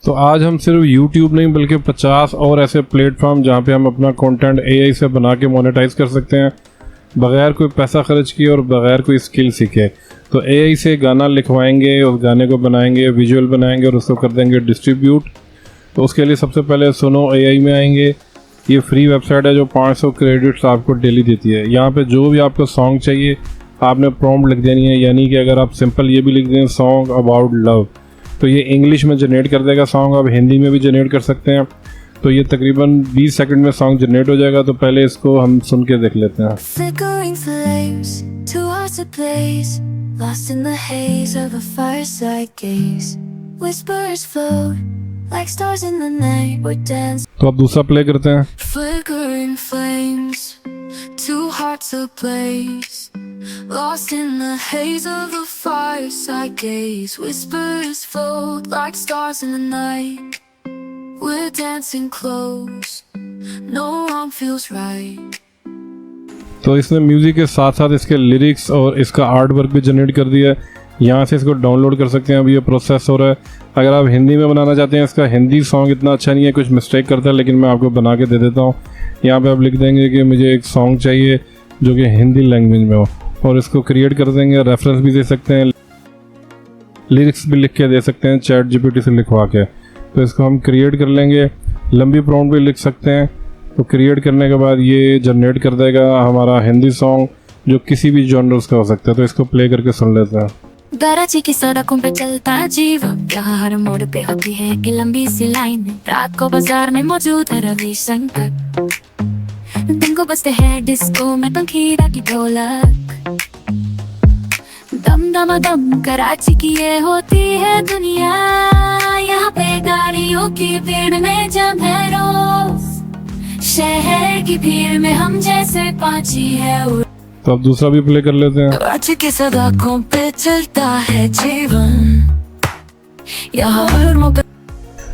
तो आज हम सिर्फ YouTube नहीं बल्कि 50 और ऐसे प्लेटफॉर्म जहाँ पे हम अपना कंटेंट AI से बना के मोनेटाइज कर सकते हैं बग़ैर कोई पैसा खर्च किए और बग़ैर कोई स्किल सीखे। तो AI से गाना लिखवाएंगे, उस गाने को बनाएंगे, विजुअल बनाएंगे और उसको कर देंगे डिस्ट्रीब्यूट। तो उसके लिए सबसे पहले सुनो AI में आएंगे। ये फ्री वेबसाइट है जो 500 क्रेडिट्स आपको डेली देती है। यहाँ पे जो भी आपको सॉन्ग चाहिए आपने प्रॉम्प्ट लिख देनी है, यानी कि अगर आप सिंपल ये भी लिख दें सॉन्ग अबाउट लव तो ये इंग्लिश में जनरेट कर देगा सॉन्ग। आप हिंदी में भी जनरेट कर सकते हैं। तो ये तकरीबन 20 सेकंड में सॉन्ग जनरेट हो जाएगा। तो पहले इसको हम सुन के देख लेते हैं। तो अब दूसरा प्ले करते हैं। Lost in the haze of the fireside gaze, whispers float like stars in the night. We're dancing close, no one feels right. तो इसने म्यूजिक के साथ साथ इसके लिरिक्स और इसका आर्ट वर्क भी जनरेट कर दिया है। यहाँ से इसको डाउनलोड कर सकते हैं। अभी ये प्रोसेस हो रहा है। अगर आप हिंदी में बनाना चाहते हैं, इसका हिंदी सॉन्ग इतना अच्छा नहीं है, कुछ मिस्टेक करता है, लेकिन मैं आपको बना के दे देता हूँ। यहाँ पे आप लिख देंगे कि मुझे एक सॉन्ग चाहिए जो कि हिंदी लैंग्वेज में हो और इसको क्रिएट कर देंगे। रेफरेंस भी दे सकते हैं, लिरिक्स भी लिख के दे सकते हैं चैट GPT से लिखवा के। तो इसको हम क्रिएट कर लेंगे। लंबी प्रॉम्प्ट भी लिख सकते हैं। तो क्रिएट करने के बाद ये जनरेट कर देगा हमारा हिंदी सॉन्ग जो किसी भी जॉनर्स का हो सकता है। तो इसको प्ले करके सुन लेते हैं। कराची की सड़कों पे चलता जीवन, यहाँ हर मोड़ पे होती है कि लंबी सी लाइन। रात को बाजार में मौजूद है रविशंकर, दिन को बजते हैं डिस्को में पंखीरा की ढोलक। दम दम दम कराची की ये होती है दुनिया, यहाँ पे गाड़ियों की भीड़ में जम है रोज। शहर की भीड़ में हम जैसे पांची है। तो अब दूसरा भी प्ले कर लेते हैं। कराची की सड़कों पे चलता है जीवन, यहाँ हर मोड़।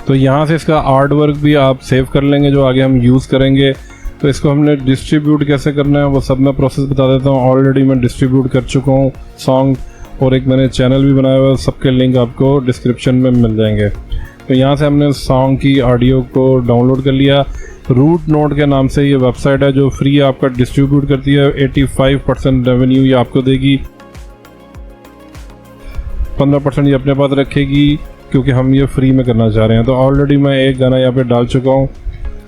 तो यहाँ से इसका आर्ट वर्क भी आप सेव कर लेंगे जो आगे हम यूज़ करेंगे। तो इसको हमने डिस्ट्रीब्यूट कैसे करना है वो सब मैं प्रोसेस बता देता हूँ। ऑलरेडी मैं डिस्ट्रीब्यूट कर चुका हूँ सॉन्ग और एक मैंने चैनल भी बनाया हुआ है। सबके लिंक आपको डिस्क्रिप्शन में मिल जाएंगे। तो यहाँ से हमने सॉन्ग की ऑडियो को डाउनलोड कर लिया। रूट नोट के नाम से ये वेबसाइट है जो फ्री आपका डिस्ट्रीब्यूट करती है। 85% रेवेन्यू ये आपको देगी, 15% ये अपने पास रखेगी क्योंकि हम ये फ्री में करना चाह रहे हैं। तो ऑलरेडी मैं एक गाना यहाँ पे डाल चुका हूँ।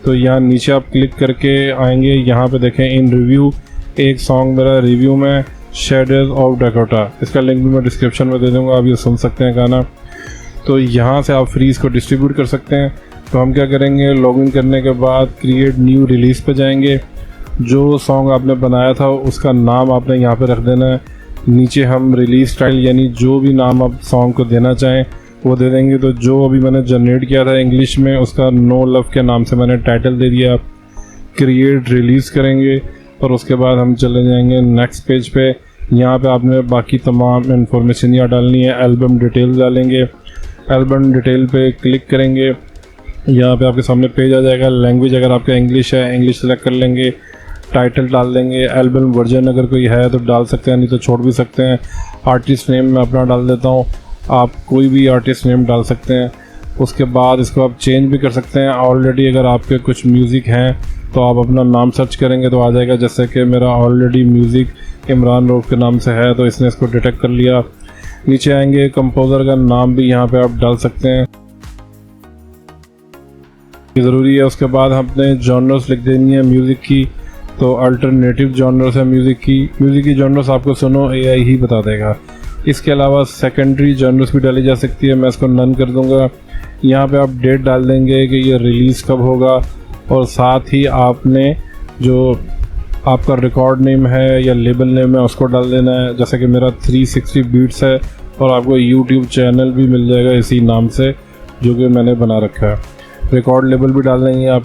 तो यहाँ नीचे आप क्लिक करके आएंगे, यहाँ पे देखें इन रिव्यू एक सॉन्ग मेरा रिव्यू में शेडोज ऑफ डकोटा, इसका लिंक भी मैं डिस्क्रिप्शन में दे दूँगा। आप ये सुन सकते हैं गाना। तो यहाँ से आप फ्री इसको डिस्ट्रीब्यूट कर सकते हैं। तो हम क्या करेंगे, लॉगिन करने के बाद क्रिएट न्यू रिलीज़ पे जाएंगे। जो सॉन्ग आपने बनाया था उसका नाम आपने यहाँ पे रख देना है। नीचे हम रिलीज स्टाइल यानी जो भी नाम आप सॉन्ग को देना चाहें वो दे देंगे। तो जो अभी मैंने जनरेट किया था इंग्लिश में उसका नो लव के नाम से मैंने टाइटल दे दिया। क्रिएट रिलीज़ करेंगे और उसके बाद हम चले जाएंगे नेक्स्ट पेज पे। यहाँ पे आपने बाकी तमाम इन्फॉर्मेशन यहाँ डालनी है। एल्बम डिटेल डालेंगे। एल्बम डिटेल पे क्लिक करेंगे, यहाँ पे आपके सामने पेज आ जाएगा। लैंग्वेज अगर आपका इंग्लिश है इंग्लिश सेलेक्ट कर लेंगे। टाइटल डाल देंगे। एल्बम वर्जन अगर कोई है तो डाल सकते हैं, नहीं तो छोड़ भी सकते हैं। आर्टिस्ट नेम मैं अपना डाल देता हूँ, आप कोई भी आर्टिस्ट नेम डाल सकते हैं। उसके बाद इसको आप चेंज भी कर सकते हैं। ऑलरेडी अगर आपके कुछ म्यूज़िक हैं तो आप अपना नाम सर्च करेंगे तो आ जाएगा। जैसे कि मेरा ऑलरेडी म्यूज़िक इमरान रऊफ़ के नाम से है तो इसने इसको डिटेक्ट कर लिया। नीचे आएंगे, कंपोज़र का नाम भी यहाँ पे आप डाल सकते हैं, ज़रूरी है। उसके बाद हमने जॉनर्स लिख देनी है म्यूज़िक की। तो अल्टरनेटिव जॉनर्स है म्यूज़िक की जॉनर्स आपको सुनो AI ही बता देगा। इसके अलावा सेकेंडरी जॉनर्स भी डाली जा सकती है, मैं इसको नन कर दूंगा। यहाँ पे आप डेट डाल देंगे कि ये रिलीज़ कब होगा और साथ ही आपने जो आपका रिकॉर्ड नेम है या लेबल नेम है उसको डाल देना है। जैसे कि मेरा 360 बीट्स है और आपको यूट्यूब चैनल भी मिल जाएगा इसी नाम से जो कि मैंने बना रखा है। रिकॉर्ड लेबल भी डाल देंगे यहाँ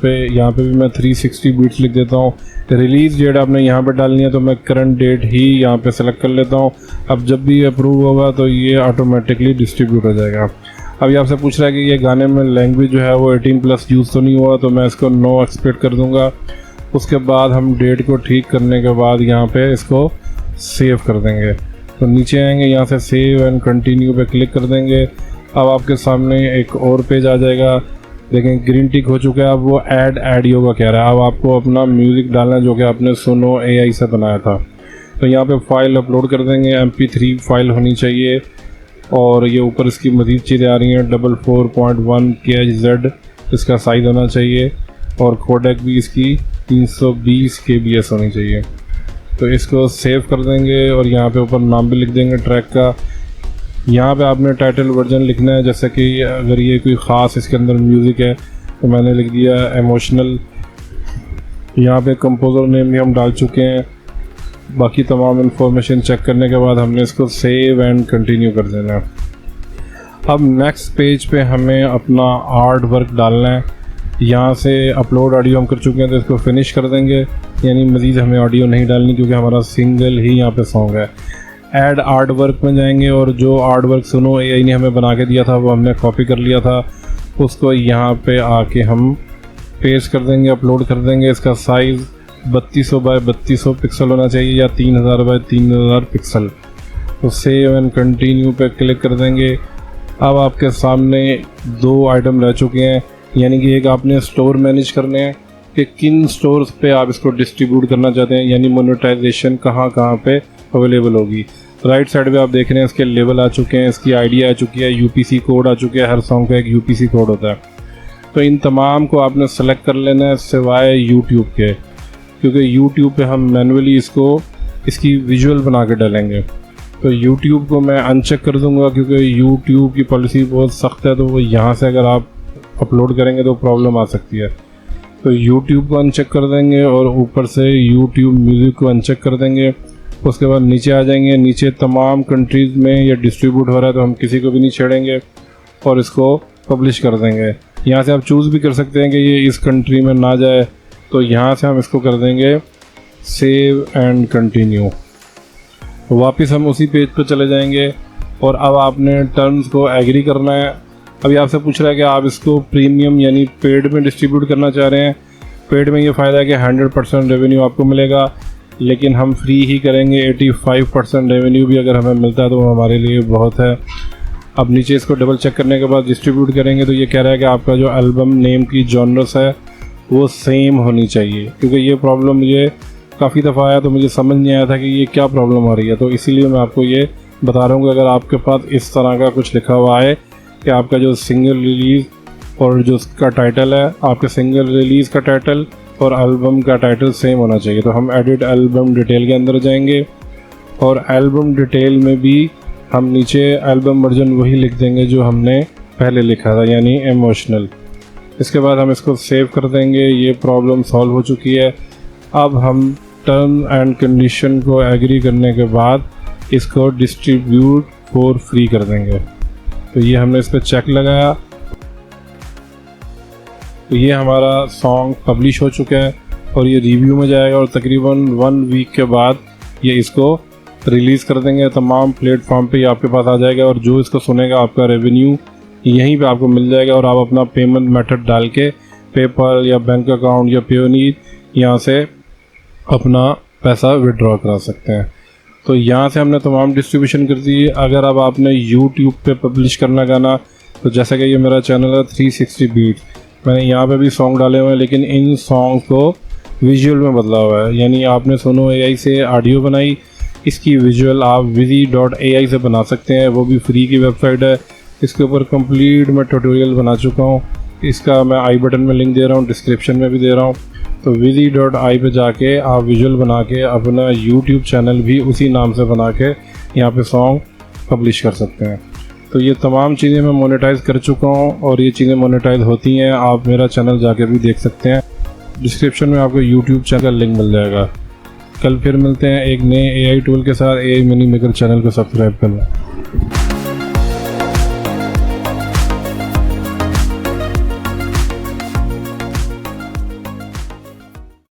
पे भी मैं 360 बीट्स लिख देता हूँ। रिलीज़ डेट आपने यहाँ पे डालनी है तो मैं करंट डेट ही यहाँ पे सेलेक्ट कर लेता हूँ। अब जब भी अप्रूव होगा तो ये ऑटोमेटिकली डिस्ट्रीब्यूट हो जाएगा। अभी आपसे पूछ रहा है कि ये गाने में लैंग्वेज जो है वो 18+ यूज़ तो नहीं हुआ, तो मैं इसको नो एक्सपेक्ट कर दूँगा। उसके बाद हम डेट को ठीक करने के बाद यहाँ पे इसको सेव कर देंगे। तो नीचे आएंगे, यहाँ से सेव एंड कंटिन्यू पे क्लिक कर देंगे। अब आपके सामने एक और पेज आ जाएगा, देखें ग्रीन टिक हो चुका है। अब वो ऐड ऑडियो का कह रहा है। अब आपको अपना म्यूज़िक डालना है जो कि आपने सुनो AI से बनाया था। तो यहाँ पे फ़ाइल अपलोड कर देंगे, MP3 फाइल होनी चाहिए। और ये ऊपर इसकी मज़ीद चीज़ें आ रही हैं, 4.1 kHz इसका साइज़ होना चाहिए और कोडेक भी इसकी 320 kbs होनी चाहिए। तो इसको सेव कर देंगे और यहाँ पे ऊपर नाम भी लिख देंगे ट्रैक का। यहाँ पे आपने टाइटल वर्जन लिखना है, जैसे कि अगर ये कोई ख़ास इसके अंदर म्यूज़िक है तो मैंने लिख दिया इमोशनल। यहाँ पे कंपोज़र नेम भी हम डाल चुके हैं। बाकी तमाम इन्फॉर्मेशन चेक करने के बाद हमने इसको सेव एंड कंटिन्यू कर देना है। अब नेक्स्ट पेज पे हमें अपना आर्ट वर्क डालना है। यहाँ से अपलोड ऑडियो हम कर चुके हैं तो इसको फिनिश कर देंगे, यानी मज़ीद हमें ऑडियो नहीं डालनी क्योंकि हमारा सिंगल ही यहाँ पे सॉन्ग है। ऐड आर्ट वर्क में जाएंगे और जो आर्ट वर्क सुनो AI ने हमें बना के दिया था वो हमने कॉपी कर लिया था, उसको यहाँ पे आके हम पेस्ट कर देंगे, अपलोड कर देंगे। इसका साइज़ 3200 बाय 3200 पिक्सल होना चाहिए या 3000 बाय 3000 पिक्सल। तो सेव एंड कंटिन्यू पे क्लिक कर देंगे। अब आपके सामने 2 आइटम रह चुके हैं, यानी कि एक आपने स्टोर मैनेज करने हैं कि किन स्टोर्स पे आप इसको डिस्ट्रीब्यूट करना चाहते हैं, यानी मोनेटाइजेशन कहाँ कहाँ पे अवेलेबल होगी। राइट साइड पे आप देख रहे हैं इसके लेबल आ चुके हैं, इसकी आईडी आ चुकी है, UPC कोड आ चुके हैं। हर सॉन्ग का एक UPC कोड होता है। तो इन तमाम को आपने सेलेक्ट कर लेना है सिवाय यूट्यूब के, क्योंकि यूट्यूब पे हम मैनुअली इसकी विजुअल बना के डालेंगे। तो यूट्यूब को मैं अनचेक कर दूंगा क्योंकि यूट्यूब की पॉलिसी बहुत सख्त है, तो वो यहाँ से अगर आप अपलोड करेंगे तो प्रॉब्लम आ सकती है। तो यूट्यूब को अनचेक कर देंगे और ऊपर से यूट्यूब म्यूज़िक को अनचेक कर देंगे। उसके बाद नीचे आ जाएंगे, नीचे तमाम कंट्रीज़ में ये डिस्ट्रीब्यूट हो रहा है तो हम किसी को भी नहीं छेड़ेंगे और इसको पब्लिश कर देंगे। यहाँ से आप चूज़ भी कर सकते हैं कि ये इस कंट्री में ना जाए, तो यहाँ से हम इसको कर देंगे सेव एंड कंटिन्यू। वापस हम उसी पेज पर चले जाएंगे और अब आपने टर्म्स को एग्री करना है। अभी आपसे पूछ रहा है कि आप इसको प्रीमियम यानी पेड में डिस्ट्रीब्यूट करना चाह रहे हैं। पेड में ये फ़ायदा है कि 100% रेवेन्यू आपको मिलेगा, लेकिन हम फ्री ही करेंगे। 85% रेवेन्यू भी अगर हमें मिलता है तो वो हमारे लिए बहुत है। अब नीचे इसको डबल चेक करने के बाद डिस्ट्रीब्यूट करेंगे तो ये कह रहा है कि आपका जो एल्बम नेम की जॉनर्स है वो सेम होनी चाहिए, क्योंकि ये प्रॉब्लम मुझे काफ़ी दफ़ा आया तो मुझे समझ नहीं आया था कि ये क्या प्रॉब्लम आ रही है। तो इसीलिए मैं आपको ये बता रहा हूँ कि अगर आपके पास इस तरह का कुछ लिखा हुआ है कि आपका जो सिंगल रिलीज़ और जो उसका टाइटल है, आपके सिंगल रिलीज़ का टाइटल और एल्बम का टाइटल सेम होना चाहिए। तो हम एडिट एल्बम डिटेल के अंदर जाएंगे और एल्बम डिटेल में भी हम नीचे एल्बम वर्जन वही लिख देंगे जो हमने पहले लिखा था, यानी इमोशनल। इसके बाद हम इसको सेव कर देंगे। ये प्रॉब्लम सॉल्व हो चुकी है। अब हम टर्म एंड कंडीशन को एग्री करने के बाद इसको डिस्ट्रीब्यूट फॉर फ्री कर देंगे। तो ये हमने इस पर चेक लगाया, तो ये हमारा सॉन्ग पब्लिश हो चुका है और ये रिव्यू में जाएगा और तकरीबन 1 वीक के बाद ये इसको रिलीज़ कर देंगे। तमाम प्लेटफॉर्म पे ये आपके पास आ जाएगा और जो इसको सुनेगा आपका रेवेन्यू यहीं पे आपको मिल जाएगा और आप अपना पेमेंट मेथड डाल के पेपल या बैंक अकाउंट या पेयोनीर यहाँ से अपना पैसा विड्रॉ करा सकते हैं। तो यहाँ से हमने तमाम डिस्ट्रीब्यूशन कर दी। अगर अब आपने यूट्यूब पे पब्लिश करना गाना, तो जैसे कि ये मेरा चैनल है 360 बीट्स, मैंने यहाँ पे भी सॉन्ग डाले हुए हैं, लेकिन इन सॉन्ग को विजुअल में बदला हुआ है। यानी आपने सुनो AI से ऑडियो बनाई, इसकी विजुअल आप vizi.ai से बना सकते हैं, वो भी फ्री की वेबसाइट है। इसके ऊपर कंप्लीट मैं ट्यूटोरियल बना चुका हूँ, इसका मैं आई बटन में लिंक दे रहा हूँ, डिस्क्रिप्शन में भी दे रहा हूँ। तो vizi.ai पे जाके आप विजुअल बना के अपना यूट्यूब चैनल भी उसी नाम से बना के यहाँ पे सॉन्ग पब्लिश कर सकते हैं। तो ये तमाम चीज़ें मैं मोनेटाइज कर चुका हूँ और ये चीज़ें मोनेटाइज होती हैं। आप मेरा चैनल जाके भी देख सकते हैं, डिस्क्रिप्शन में आपको यूट्यूब चैनल का लिंक मिल जाएगा। कल फिर मिलते हैं एक नए AI टूल के साथ। AI मनी मेकर चैनल को सब्सक्राइब करना।